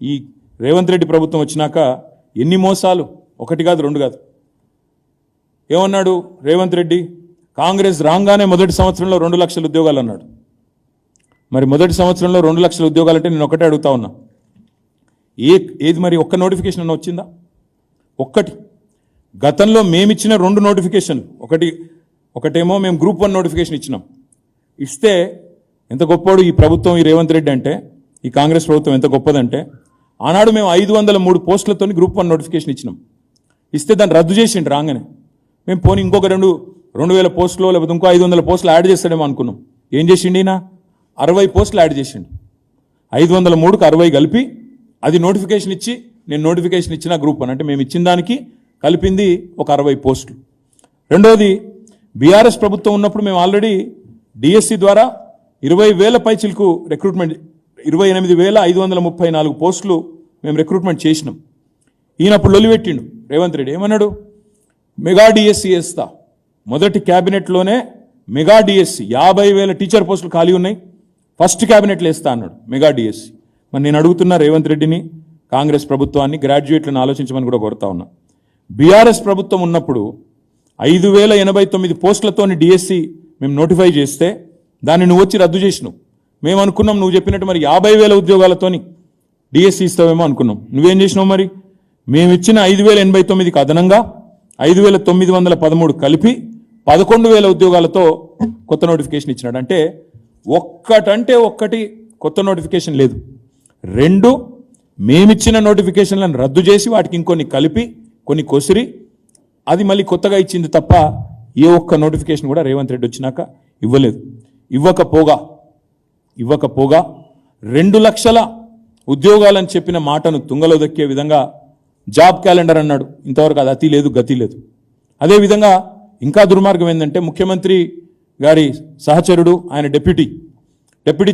ఈ రేవంత్ రెడ్డి ప్రభుత్వం వచ్చినాక ఎన్ని మోసాలు, ఒకటి కాదు రెండు కాదు. ఏమన్నాడు రేవంత్ రెడ్డి? కాంగ్రెస్ రాగానే మొదటి సంవత్సరంలో 2 లక్షల ఉద్యోగాలు అన్నాడు. మరి మొదటి సంవత్సరంలో 2 లక్షల ఉద్యోగాలు అంటే నేను ఒకటే అడుగుతా ఉన్నా, ఏది మరి ఒక్క నోటిఫికేషన్ అన్న వచ్చిందా? ఒక్కటి. గతంలో మేమిచ్చిన 2 నోటిఫికేషన్లు, ఒకటేమో మేము గ్రూప్ 1 నోటిఫికేషన్ ఇచ్చినాం. ఇస్తే ఎంత గొప్పవాడు ఈ ప్రభుత్వం, ఈ రేవంత్ రెడ్డి అంటే, ఈ కాంగ్రెస్ ప్రభుత్వం ఎంత గొప్పదంటే, ఆనాడు మేము 503 పోస్టులతో గ్రూప్ 1 నోటిఫికేషన్ ఇచ్చినాం. ఇస్తే దాన్ని రద్దు చేసిండు రాగానే. మేము పోనీ ఇంకొక 2,000 పోస్టులు లేకపోతే ఇంకో 500 పోస్టులు యాడ్ చేస్తాడేమో అనుకున్నాం. ఏం చేసిండు ఈయన? 60 పోస్టులు యాడ్ చేసిండు. 503కు 60 కలిపి అది నోటిఫికేషన్ ఇచ్చి, నేను నోటిఫికేషన్ ఇచ్చిన గ్రూప్ 1 అంటే మేము ఇచ్చిన దానికి కలిపింది ఒక 60 పోస్టులు. రెండోది, బీఆర్ఎస్ ప్రభుత్వం ఉన్నప్పుడు మేము ఆల్రెడీ డిఎస్సి ద్వారా 20,000 పైచిలకు రిక్రూట్మెంట్, 28,534 పోస్టులు మేము రిక్రూట్మెంట్ చేసినాం. ఈయనప్పుడు లొల్లి పెట్టిండు రేవంత్ రెడ్డి. ఏమన్నాడు? మెగా డిఎస్సి వేస్తా, మొదటి క్యాబినెట్లోనే మెగా డిఎస్సి 50,000 టీచర్ పోస్టులు ఖాళీ ఉన్నాయి, ఫస్ట్ క్యాబినెట్లో వేస్తా అన్నాడు మెగా డిఎస్సి. మరి నేను అడుగుతున్నా రేవంత్ రెడ్డిని, కాంగ్రెస్ ప్రభుత్వాన్ని, గ్రాడ్యుయేట్లను ఆలోచించమని కూడా కోరుతా ఉన్నా. బీఆర్ఎస్ ప్రభుత్వం ఉన్నప్పుడు 5,089 పోస్టులతో డిఎస్సి మేము నోటిఫై చేస్తే దాన్ని నువ్వు వచ్చి రద్దు చేసినావు. మేము అనుకున్నాం నువ్వు చెప్పినట్టు మరి 50,000 ఉద్యోగాలతోని డిఎస్సి ఇస్తావేమో అనుకున్నాం. నువ్వేం చేసినావు? మరి మేము ఇచ్చిన 5,089కి అదనంగా 5,913 కలిపి 11,000 ఉద్యోగాలతో కొత్త నోటిఫికేషన్ ఇచ్చినాడు. అంటే ఒక్కటి కొత్త నోటిఫికేషన్ లేదు. 2 మేమిచ్చిన నోటిఫికేషన్లను రద్దు చేసి వాటికి ఇంకొన్ని కలిపి కొన్ని కొసిరి అది మళ్ళీ కొత్తగా ఇచ్చింది తప్ప ఏ ఒక్క నోటిఫికేషన్ కూడా రేవంత్ రెడ్డి వచ్చినాక ఇవ్వలేదు. ఇవ్వకపోగా 2 లక్షల ఉద్యోగాలని చెప్పిన మాటను తుంగలో దక్కే విధంగా జాబ్ క్యాలెండర్ అన్నాడు. ఇంతవరకు అది అతి లేదు, గతి లేదు. అదేవిధంగా ఇంకా దుర్మార్గం ఏంటంటే, ముఖ్యమంత్రి గారి సహచరుడు, ఆయన డిప్యూటీ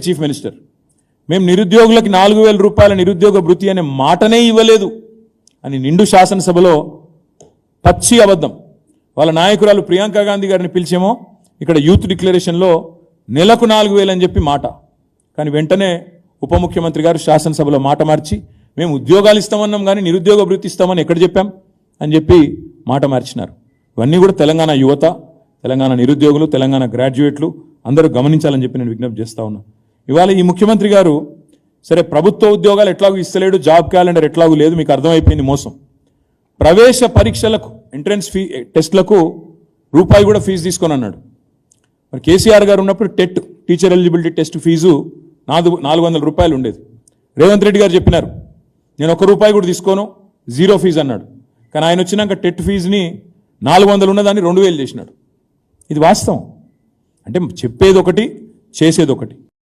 చీఫ్ మినిస్టర్, మేము నిరుద్యోగులకి 4,000 రూపాయల నిరుద్యోగ భృతి అనే మాటనే ఇవ్వలేదు అని నిండు శాసనసభలో పచ్చి అబద్ధం. వాళ్ళ నాయకురాలు ప్రియాంక గాంధీ గారిని పిలిచేమో ఇక్కడ యూత్ డిక్లరేషన్లో నెలకు 4,000 అని చెప్పి మాట, కానీ వెంటనే ఉప ముఖ్యమంత్రి గారు శాసనసభలో మాట మార్చి మేము ఉద్యోగాలు ఇస్తామన్నాం కానీ నిరుద్యోగ భృతి ఇస్తామని ఎక్కడ చెప్పాం అని చెప్పి మాట మార్చినారు. ఇవన్నీ కూడా తెలంగాణ యువత, తెలంగాణ నిరుద్యోగులు, తెలంగాణ గ్రాడ్యుయేట్లు అందరూ గమనించాలని చెప్పి నేను విజ్ఞప్తి చేస్తా ఉన్నా. ఇవాళ ఈ ముఖ్యమంత్రి గారు సరే ప్రభుత్వ ఉద్యోగాలు ఎట్లాగూ ఇస్తలేడు, జాబ్ క్యాలెండర్ ఎట్లాగూ లేదు, మీకు అర్థమైపోయింది మోసం. ప్రవేశ పరీక్షలకు, ఎంట్రన్స్ టెస్ట్లకు రూపాయి కూడా ఫీజు తీసుకొని అన్నాడు. మరి కేసీఆర్ గారు ఉన్నప్పుడు టీచర్ ఎలిజిబిలిటీ టెస్ట్ ఫీజు 400 రూపాయలు ఉండేది. రేవంత్ రెడ్డి గారు చెప్పినారు నేను ₹1 కూడా తీసుకోను, 0 ఫీజు అన్నాడు. కానీ ఆయన వచ్చినాక టెట్ ఫీజుని 400 ఉన్నదాన్ని 2,000 చేసినాడు. ఇది వాస్తవం. అంటే చెప్పేది ఒకటి, చేసేది ఒకటి.